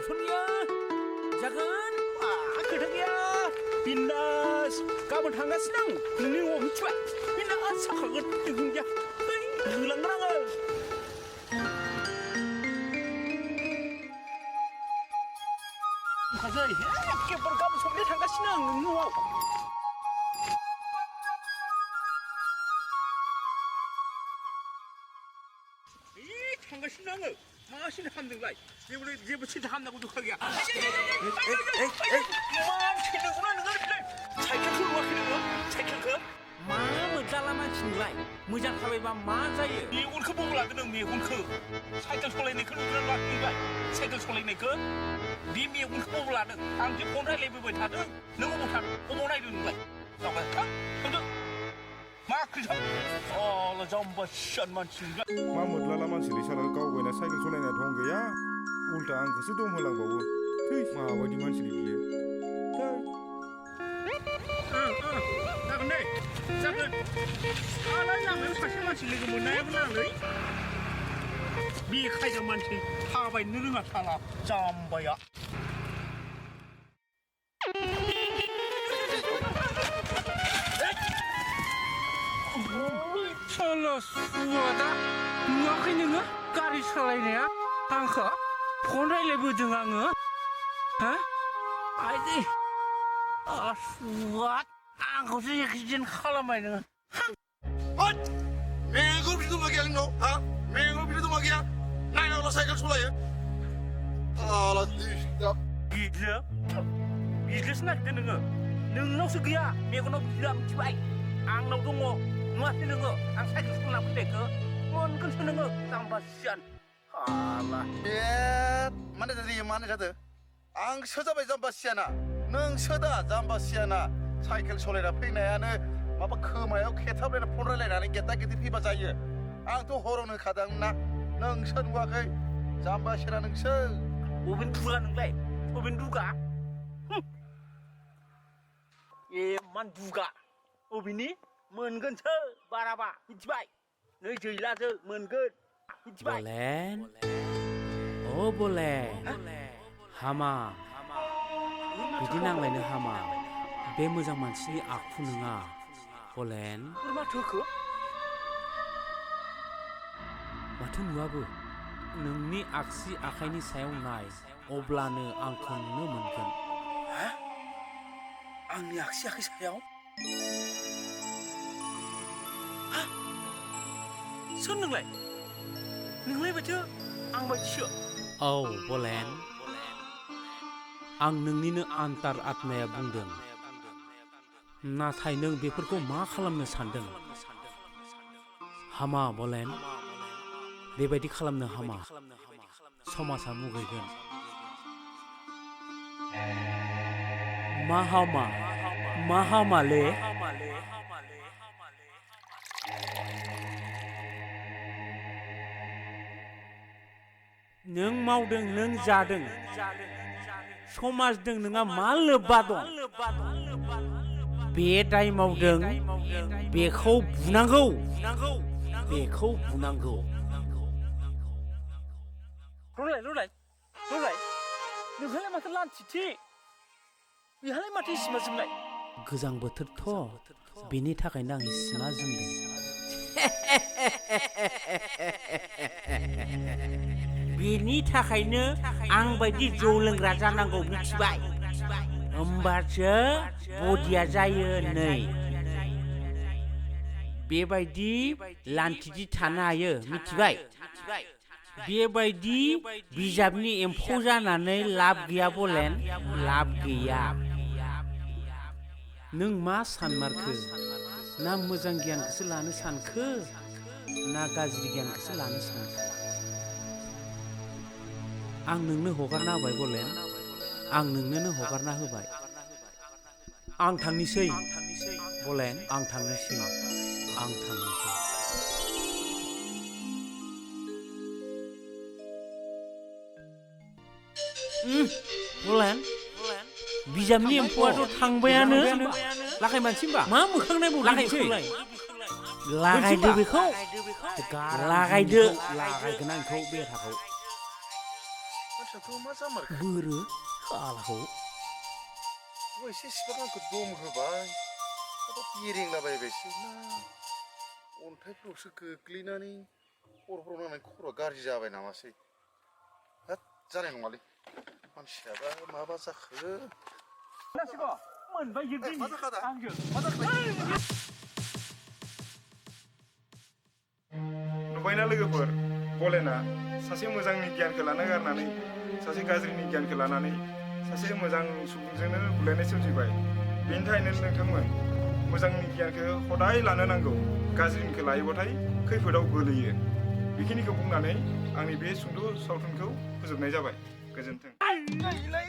थांस'निया जागोन खोथागैया बिन्दास गाबोन थांगासिनो आं नोंनि न'आव मिथिबाय बिन्दास जाखागोन जिखुनु जाया होलांगोन आङो बुंखासै एखेबारे गाबोन सबनिया थांगासिनो आं नोंनि न'आव थांगासिनो आङो मासिनो हामदोंलाय जेबो सिन्था खालामनांगौ दरखार गैया मा थिनदोंमोन नोङो साइकेलखौ नुवाखै नोङो साइकेलखौ मा मोजाला मानसिनोलाय मोजां थाबायबा मा जायो मेगनखौ बबाव लादों नों मेगनखौ साइकेल सलायनायखौ नुदों लाखिबाय साइकेल सलायनायखौ बे मेगनखौ बबाव लादों आं जे फन रायलायबोबाय थादों नों अबाव थादों अबाव नायदों नोंलाय जाबाय थांदो मा खोथा अला जाम्बा सियान मानसिनोलाय मा मोदलाला मानसिलै साला गावबायना साइकेल सलायनाया दं गैया उल्टा आंखौसो दम होलांबावो थै माबायदि मानसिलै बियो जागोन दे जागोन साला लामायाव सासे मानसि लोगो मोननायाबो नांलै बेखायदा मानसि थाबायनो रोङा साला जाम्बाया साला सुवादा नुवाखै नोङो गारि सालायनाया आंखौ फन रायलायबोदों आङो हा आइदि सुवाद आंखौसो एक्सिडेन्ट खालामबाय नोङो मेगन बिदि दंना गैया नोंनाव हा मेगन बिदि दंना गैया नायनांगौला साइकेल सलायो आला दिस्टार्ब बिजनेस नागिरदों नोङो नोंनावसो गैया मेगनाव बिदिला मिथिबाय आंनाव दङ नुवाखै नोङो आं साइकेल सलायना फैनायखौ मोनगोनसो नोङो जाम्बा सियान हाला माने जायो माने जादो आंसो जाबाय जाम्बा सियाना नोंसो दा जाम्बा सियाना साइकेल सलायना फैनायानो माबा खोमायाव खेथाबलायना फन रायलायनानै गेदा गेदि फैबा जायो आंथ' हरावनो खादों ना नोंसो नुवाखै जाम्बा सियाना नोंसो बबेनि दुगा नोंलाय बबेनि दुगा मान दुगा बबेनि मोनगोनसो बाराबा मिथिबाय नै जैलासो मोनगोन मिथिबाय बोलेन ओ बोलेन हामा बिदि नांलायनो हामा बे मोजां मानसिनि आखु नङा बोलेन माथो नुवाबो नोंनि आगसि आखाइनि सायाव नाय अब्लानो आंखौ नुनो मोनगोन आंनि आगसि आखाइ सायाव सोर नोंलाय बायदि आं बायदिसो औ बोलेन आं नोंनिनो आन्तार आत्माया बुंदों नाथाय नों बेफोरखौ मा खालामनो सानदों हामा बोलेन बेबायदि खालामनो हामा समाजा मुगैगोन मा हामाले नों मावदों नों जादों समाजदों नोंहा मा लोब्बा दं बे दाय मावदों बेखौ बुनांगौ रलाय नोंहालाय माथो लान्थिथि बेहालाय माथो इसिमा जोमनाय गोजां बोथोरथ' बेनि थाखायनो आं इसिमा जोमदों बेनि थाखायनो आं बायदि जौ लोंग्रा जानांगौ मिथिबाय होमबासो बडिया जायो नै बेबायदि लान्थिथि थानो हायो मिथिबाय बेबायदि बिजाबनि एम्फौ जानानै लाब गैया बोलेन लाब गैया नों मा सानमारखो ना मोजां गियानखौसो लानो सानखो ना गाज्रि गियानखौसो लानो सानखो आं नोंनो हगारना होबाय बोलेन आं नोंनोनो हगारना होबाय आं थांनिसै बोलेन आं थांनिसै बोलेन बिजाबनि एम्फौआथ' थांबायानो लागाय मानसि होनबा मा मोखां नायबाव लागायदो बेखौ लागायगोन आं बेखौ बेथाखौ मानसियाथ' मा जामारखो बोरो खालाखौ एसे सिबां आंखौ दम होबाय माबा बेरेंलाबायबायसो ना अन्थाइफ्रावसो गोग्लैनानै खर'फ्राव नांनानै खर'आ गाज्रि जाबाय नामासै हाद जानाय नङालै मानसियाबा माबा जाखो मोनबाय मा जाखादा आंजों मा जाखो नुबायना लोगोफोर बलेना सासे मोजांनि गियानखौ लानो गारनानै सासे गाज्रिनि गियानखौ लानानै सासे मोजां सुबुंजोंनो बुलायनाय सोमजिबाय बेनि थाखायनो नोंथांमोन मोजांनि गियानखौ हदाय लानो नांगौ गाज्रिनिखौ लायोबाथाय खैफोदाव गोलैयो बेखिनिखौ बुंनानै आंनि बे सुंद' सावथुनखौ फोजोबनाय जाबाय गोजोन्थों नैलै